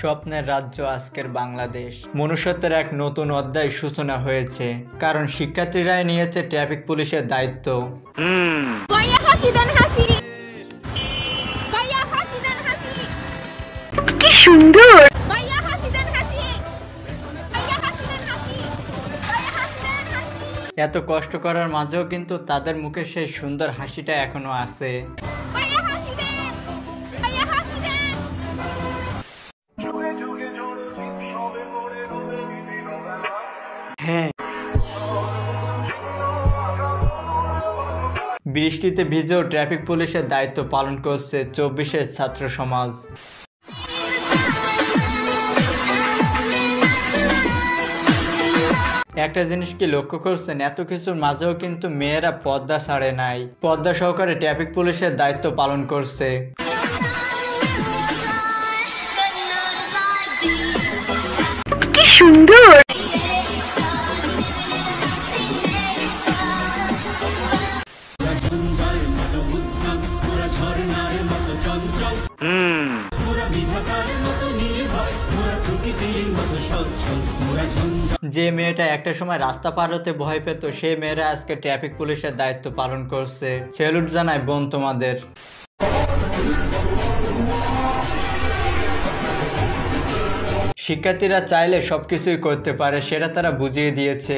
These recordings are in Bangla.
স্বপ্নের রাজ্য আজকের বাংলাদেশ। মনুষ্যত্বের এক নতুন অধ্যায় সূচনা হয়েছে, কারণ শিক্ষার্থীরাই নিয়েছে ট্রাফিক পুলিশের দায়িত্ব। কি সুন্দর! এত কষ্ট করার মাঝেও কিন্তু তাদের মুখে সেই সুন্দর হাসিটা এখনো আছে। হ্যাঁ, বৃষ্টিতে ভিজেও ট্রাফিক পুলিশের দায়িত্ব পালন করছে 24-এর ছাত্র সমাজ। একটা জিনিস কি লক্ষ্য করছেন, এত কিছুর মাঝেও কিন্তু মেয়েরা পর্দা ছাড়ে নাই, পর্দা সহকারে ট্রাফিক পুলিশের দায়িত্ব পালন করছে। কি সুন্দর! যে মেয়েটা একটা সময় রাস্তা পার হতে ভয় পেত, সেই মেয়েরা আজকে ট্রাফিক পুলিশের দায়িত্ব পালন করছে। স্যালুট জানাই বোন তোমাদের। শিক্ষার্থীরা চাইলে সবকিছুই করতে পারে, সেটা তারা বুঝিয়ে দিয়েছে।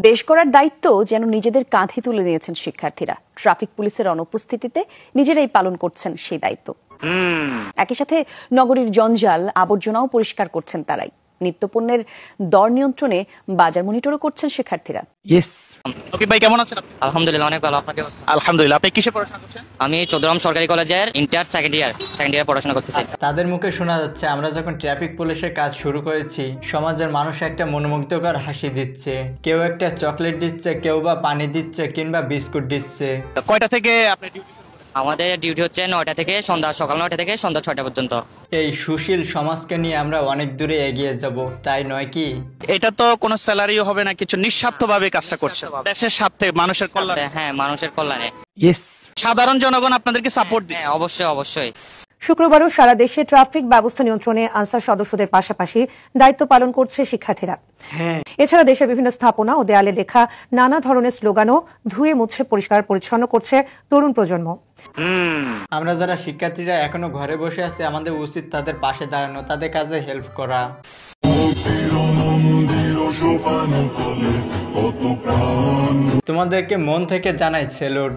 দেশ গড়ার দায়িত্ব যেন নিজেদের কাঁধে তুলে নিয়েছেন শিক্ষার্থীরা। ট্রাফিক পুলিশের অনুপস্থিতিতে নিজেরাই পালন করছেন সেই দায়িত্ব। একই সাথে নগরীর জঞ্জাল আবর্জনাও পরিষ্কার করছেন তারাই। নিত্যপণ্যের দর নিয়ন্ত্রণে বাজার মনিটরও করছেন শিক্ষার্থীরা। ভাই কেমন আছেন? আলহামদুলিল্লাহ অনেক ভালো। আপনাকে? আলহামদুলিল্লাহ। আপনি কিসে পড়াশোনা করছেন? আমি চৌদ্দগ্রাম সরকারি কলেজের ইন্টার সেকেন্ড ইয়ার পড়াশোনা করতেছি। তাদের মুখে শোনা যাচ্ছে, আমরা যখন ট্রাফিক পুলিশের কাজ শুরু করেছি, সমাজের মানুষ একটা মনোমুগ্ধকর হাসি দিচ্ছে, কেউ একটা চকলেট দিচ্ছে, কেউ বা পানি দিচ্ছে, কিংবা বিস্কুট দিচ্ছে। কয়টা থেকে আপনি ডিউটি? আমাদের ডিউটি হচ্ছে 9টা থেকে সকাল 9টা থেকে সন্ধ্যা 6টা পর্যন্ত। এই সুশীল সমাজকে নিয়ে আমরা অনেক দূরে এগিয়ে যাব, তাই নয় কি? এটা তো কোনো স্যালারিও হবে না, কিছু নিঃস্বার্থভাবে কাজটা করছে দেশের স্বার্থে, মানুষের কল্যাণে। হ্যাঁ, মানুষের কল্যাণে। সাধারণ জনগণ আপনাদেরকে সাপোর্ট দিচ্ছে। হ্যাঁ, অবশ্যই। শুক্রবারও সারা দেশে ট্রাফিক ব্যবস্থা নিয়ন্ত্রণে আনসার সদস্যদের পাশাপাশি দায়িত্ব পালন করছে শিক্ষার্থীরা। এছাড়া দেশের বিভিন্ন স্থাপনা ও দেয়ালে লেখা নানা ধরনের স্লোগানও ধুয়ে মুছে পরিষ্কার পরিচ্ছন্ন করছে তরুণ প্রজন্ম। আমরা যারা শিক্ষার্থীরা এখনো ঘরে বসে আছে, আমাদের উচিত তাদের পাশে দাঁড়ানো, তাদের কাজে হেল্প করা। তোমাদেরকে মন থেকে জানাই স্যালুট।